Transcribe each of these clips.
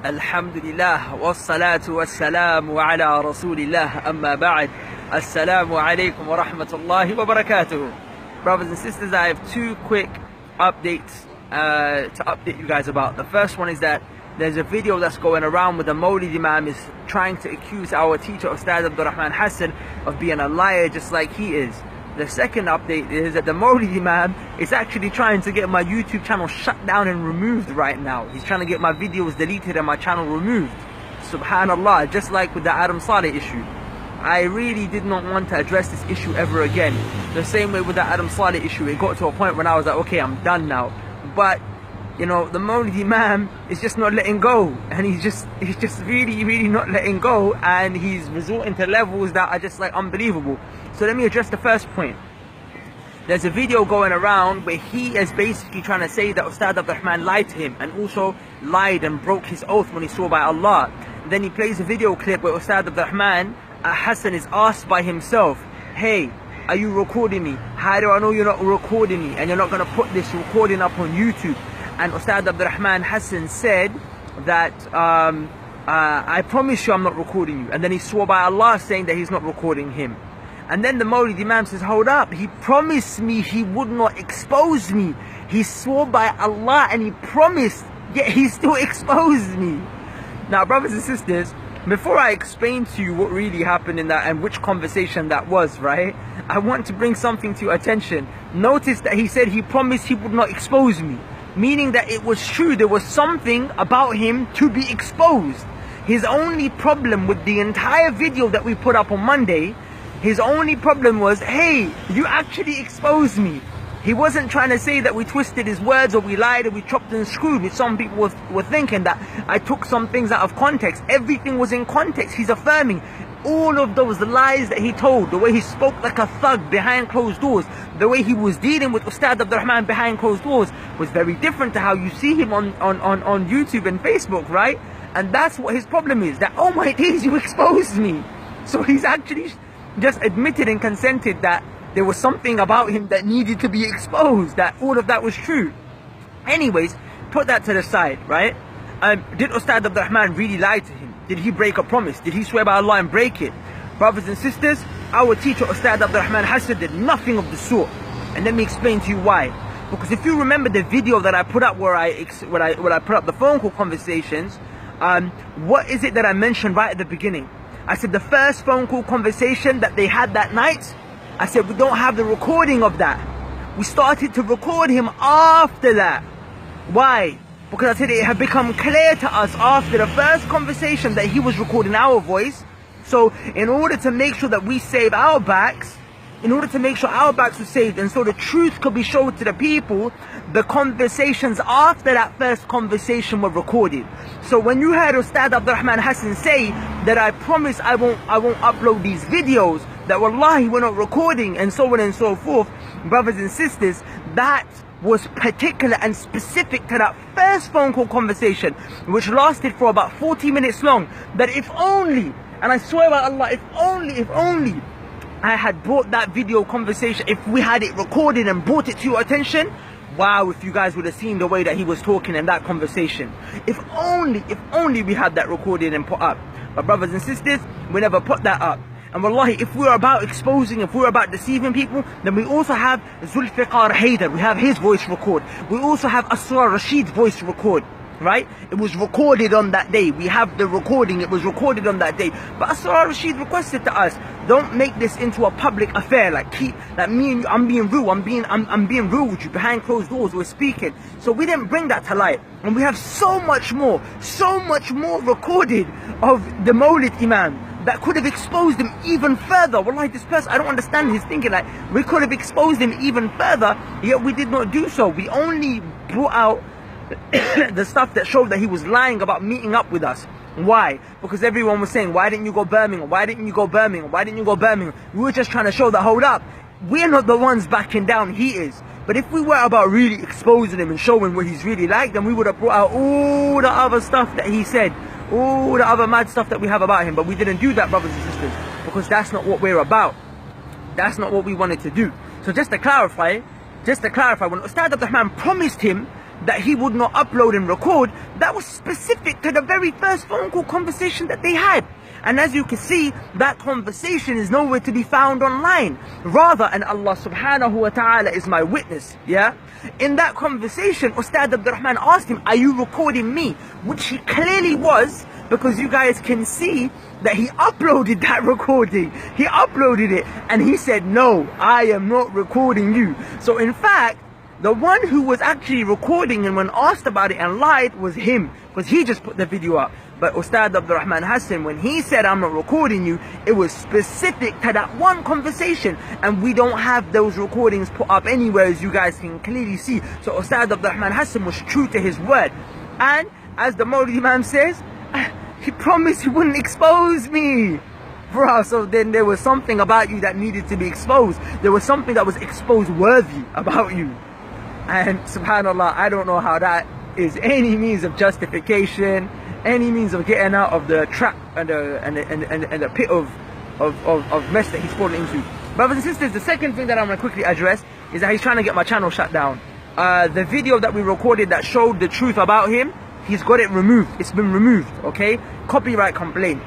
Alhamdulillah, wassalatu wassalamu ala rasulillah, amma ba'd. Assalamu alaikum wa rahmatullahi wa barakatuh. Brothers and sisters, I have two quick updates to update you guys about. The first one is that there's a video that's going around with the Mawlid Imam is trying to accuse our teacher, Ustadh Abdul Rahman Hassan, of being a liar just like he is. The second update is that the Mawlid Imam is actually trying to get my YouTube channel shut down and removed right now. He's trying to get my videos deleted and my channel removed. Subhanallah, just like with the Adam Saleh issue. I really did not want to address this issue ever again. The same way with the Adam Saleh issue, it got to a point when I was like, okay, I'm done now. But, you know, the Mawlid Imam is just not letting go. And he's just really not letting go. And he's resorting to levels that are just like unbelievable. So let me address the first point. There's a video going around where he is basically trying to say that Ustadh Abdul Rahman lied to him and also lied and broke his oath when he swore by Allah. Then he plays a video clip where Ustadh Abdul Rahman Hassan is asked by himself, hey, are you recording me? How do I know you're not recording me and you're not going to put this recording up on YouTube? And Ustadh Abdul Rahman Hassan said that I promise you I'm not recording you. And then he swore by Allah saying that he's not recording him. And then the Mawlid Imam says, hold up, he promised me he would not expose me. He swore by Allah and he promised, yet he still exposed me. Now, brothers and sisters, before I explain to you what really happened in that and which conversation that was, right, I want to bring something to your attention. Notice that he said he promised he would not expose me, meaning that it was true, there was something about him to be exposed. His only problem with the entire video that we put up on Monday, his only problem was, hey, you actually exposed me. He wasn't trying to say that we twisted his words or we lied or we chopped and screwed, which some people were thinking that I took some things out of context. Everything was in context. He's affirming all of those lies that he told, the way he spoke like a thug behind closed doors, the way he was dealing with Ustadh Abdul Rahman behind closed doors was very different to how you see him on YouTube and Facebook, right? And that's what his problem is, that, oh my days, you exposed me. So he's actually just admitted and consented that there was something about him that needed to be exposed, that all of that was true. Anyways, put that to the side, right? Did Ustadh Abdul Rahman really lie to him? Did he break a promise? Did he swear by Allah and break it? Brothers and sisters, our teacher Ustadh Abdul Rahman Hassan did nothing of the sort. And let me explain to you why. Because if you remember the video that I put up where I put up the phone call conversations, what is it that I mentioned right at the beginning? I said the first phone call conversation that they had that night, I said we don't have the recording of that. We started to record him after that. Why? Because I said it had become clear to us after the first conversation that he was recording our voice. So in order to make sure that we save our backs, in order to make sure our backs were saved and so the truth could be shown to the people, the conversations after that first conversation were recorded. So when you heard Ustadh Abdul Rahman Hassan say that I promise I won't upload these videos, that wallahi we're not recording and so on and so forth, brothers and sisters, that was particular and specific to that first phone call conversation, which lasted for about 40 minutes long. That if only, and I swear by Allah, if only I had brought that video conversation, if we had it recorded and brought it to your attention, wow, if you guys would have seen the way that he was talking in that conversation. If only we had that recorded and put up. But brothers and sisters, we never put that up. And wallahi, if we're about exposing, if we're about deceiving people, then we also have Zulfiqar Haydar, we have his voice record. We also have Asrar Rashid's voice record, right? It was recorded on that day. We have the recording, it was recorded on that day. But Asrar Rashid requested to us, don't make this into a public affair, like me and you, I'm being rude, I'm being rude with you behind closed doors, we're speaking. So we didn't bring that to light. And we have so much more recorded of the Mawlid Imam that could have exposed him even further. Wallahi, this person, I don't understand his thinking. Like, we could have exposed him even further, yet we did not do so. We only brought out the stuff that showed that he was lying about meeting up with us. Why? Because everyone was saying, why didn't you go Birmingham? Why didn't you go Birmingham? Why didn't you go Birmingham? We were just trying to show that, hold up, we're not the ones backing down, he is. But if we were about really exposing him and showing what he's really like, then we would have brought out all the other stuff that he said, all the other mad stuff that we have about him. But we didn't do that, brothers and sisters, because that's not what we're about. That's not what we wanted to do. So just to clarify, when Ustadh Abdul Rahman promised him that he would not upload and record, that was specific to the very first phone call conversation that they had. And as you can see, that conversation is nowhere to be found online. Rather, and Allah subhanahu wa ta'ala is my witness, yeah? In that conversation, Ustadh Abdul Rahman asked him, are you recording me? Which he clearly was, because you guys can see that he uploaded that recording. He uploaded it, and he said, no, I am not recording you. So in fact, the one who was actually recording and when asked about it and lied was him, because he just put the video up. But Ustadh Abdul Rahman Hassan, when he said I'm not recording you, it was specific to that one conversation, and we don't have those recordings put up anywhere, as you guys can clearly see. So Ustadh Abdul Rahman Hassan was true to his word, and as the Maulid Imam says, he promised he wouldn't expose me. Bro, so then there was something about you that needed to be exposed. There was something that was exposed worthy about you. And subhanAllah, I don't know how that is any means of justification, any means of getting out of the trap and the pit of mess that he's fallen into. Brothers and sisters, the second thing that I'm going to quickly address is that he's trying to get my channel shut down. The video that we recorded that showed the truth about him, he's got it removed. It's been removed, okay? Copyright complaint.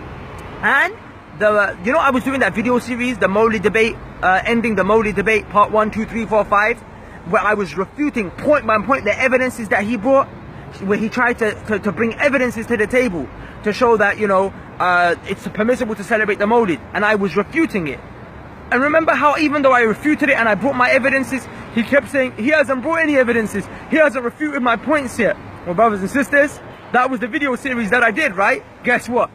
And you know, I was doing that video series, the Mawlid debate, ending the Mawlid debate, part 1, 2, 3, 4, 5, where I was refuting point by point the evidences that he brought, where he tried to bring evidences to the table to show that, you know, it's permissible to celebrate the Mawlid, and I was refuting it. And remember how even though I refuted it and I brought my evidences, he kept saying, he hasn't brought any evidences, he hasn't refuted my points yet. Well, brothers and sisters, that was the video series that I did, right? Guess what?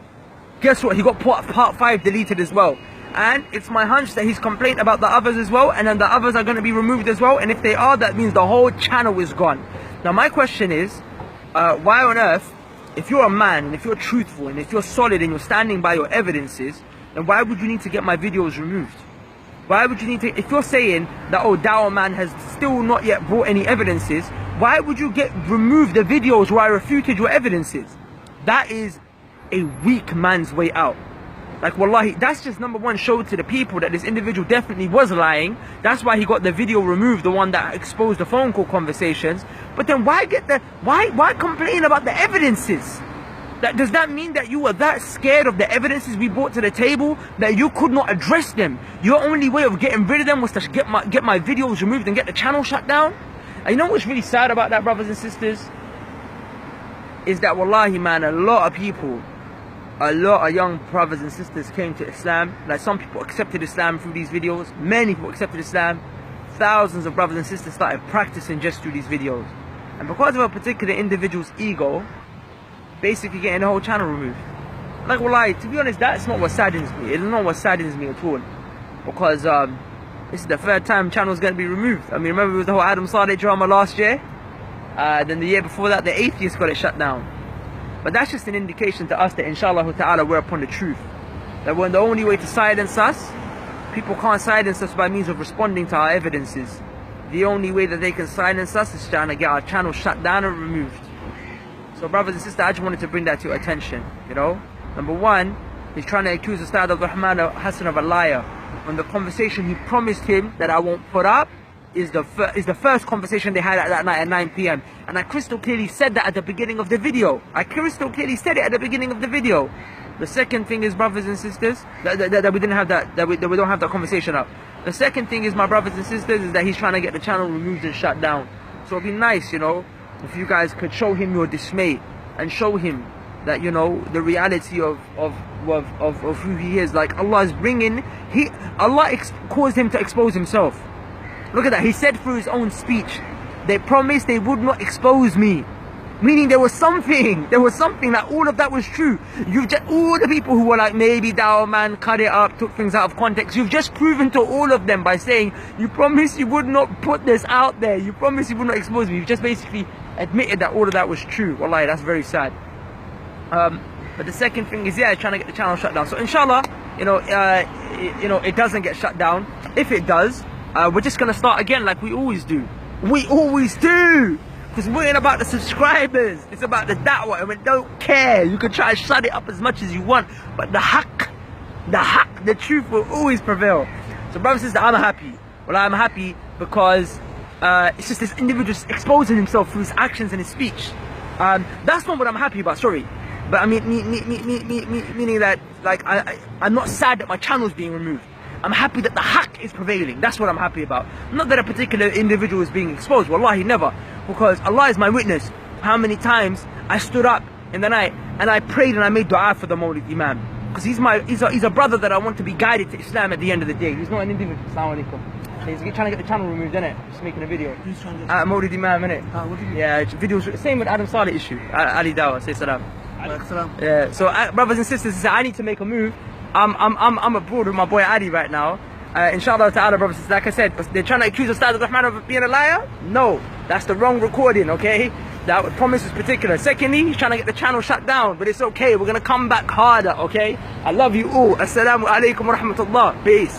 Guess what? He got part 5 deleted as well. And it's my hunch that he's complained about the others as well, and then the others are going to be removed as well, and if they are, that means the whole channel is gone. Now my question is, why on earth, if you're a man, and if you're truthful, and if you're solid, and you're standing by your evidences, then why would you need to get my videos removed? Why would you need to, if you're saying that, oh, Dawah Man has still not yet brought any evidences, why would you remove the videos where I refuted your evidences? That is a weak man's way out. Like, wallahi, that's just number one, showed to the people that this individual definitely was lying. That's why he got the video removed, the one that exposed the phone call conversations. But then why complain about the evidences? Does that mean that you were that scared of the evidences we brought to the table that you could not address them? Your only way of getting rid of them was to get my videos removed and get the channel shut down? And you know what's really sad about that, brothers and sisters? Is that, wallahi man, a lot of people, a lot of young brothers and sisters came to Islam. Like, some people accepted Islam through these videos. Many people accepted Islam. Thousands of brothers and sisters started practicing just through these videos. And because of a particular individual's ego, basically getting the whole channel removed. Like, wallahi, to be honest, that's not what saddens me. It's not what saddens me at all. Because this is the third time channel's going to be removed. I mean, remember it was the whole Adam Saleh drama last year? Then the year before that, the atheists got it shut down. But that's just an indication to us that inshallah ta'ala we're upon the truth. That when the only way to silence us, people can't silence us by means of responding to our evidences. The only way that they can silence us is trying to get our channel shut down and removed. So brothers and sisters, I just wanted to bring that to your attention, you know. Number one, he's trying to accuse Ustadh Abdul Rahman Hassan of a liar. When the conversation he promised him that I won't put up is the first conversation they had at that night at 9 p.m. And I crystal clearly said that at the beginning of the video. I crystal clearly said it at the beginning of the video. The second thing is, brothers and sisters, that we didn't have that we don't have that conversation up. The second thing is, my brothers and sisters, is that he's trying to get the channel removed and shut down. So it'd be nice, you know, if you guys could show him your dismay and show him that, you know, the reality of who he is. Like, Allah is bringing, Allah caused him to expose himself. Look at that. He said through his own speech, they promised they would not expose me. Meaning there was something that all of that was true. You've just, all the people who were like, maybe Dawah Man cut it up, took things out of context, you've just proven to all of them by saying, you promised you would not put this out there, you promised you would not expose me. You've just basically admitted that all of that was true. Wallahi, that's very sad. But the second thing is, yeah, trying to get the channel shut down. So inshallah, you know, it doesn't get shut down. If it does, we're just gonna start again like we always do. We always do. Because we ain't about the subscribers, it's about the da'wah, and we don't care. You can try and shut it up as much as you want, but the haqq, the truth will always prevail. So brothers and sisters, I'm happy. Well, I'm happy because it's just this individual just exposing himself through his actions and his speech. That's not what I'm happy about, sorry. But I mean, meaning that, like, I'm not sad that my channel is being removed. I'm happy that the haqq is prevailing. That's what I'm happy about. Not that a particular individual is being exposed. Wallahi, never. Because Allah is my witness. How many times I stood up in the night and I prayed and I made dua for the Mawlid Imam. Because he's a brother that I want to be guided to Islam at the end of the day. He's not an individual. Assalamu alaikum. He's trying to get the channel removed, innit? Just making a video. Who's trying to get Mawlid Imam, innit? what do you mean? Yeah, videos. Same with Adam Saleh issue. Ali Dawa, say salam. Salam. Yeah, so brothers and sisters, I need to make a move. I'm abroad with my boy Ali right now. Inshallah ta'ala, brothers and sisters, like I said, they're trying to accuse Ustadh Abdul Rahman of being a liar? No, that's the wrong recording, okay? That promise is particular. Secondly, he's trying to get the channel shut down, but it's okay. We're going to come back harder, okay? I love you all. Assalamu alaikum wa rahmatullah. Peace.